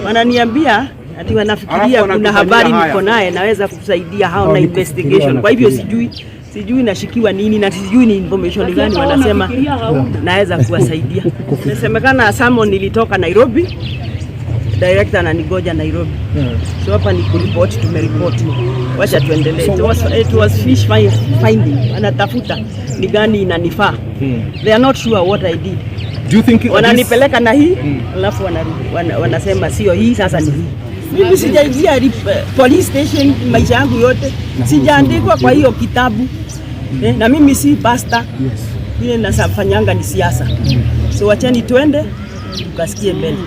Wananiambia ati wanafikiria kuna habari niko naye naweza kusaidia hao na investigation. Kwa hivyo sijui nashikiwa nini na sijui ni information gani wanasema naweza kuwasaidia. Inasemekana summon nilitoka Nairobi, director ananigoja Nairobi. So hapa ni kuripoti, tumeripoti. Wacha tuendelee. It was fish finding. Anatafuta ni gani inanifaa. They are not sure what I did. Do you think wananipeleka na hii alafu wanasema sio hii, sasa ni hii. Mimi sijaingia police station maisha yangu yote, sijaandikwa kwa hiyo kitabu. Na mimi si pastor. Ile nasafanyanga ni siasa. So wacheni twende tukasikie mbele.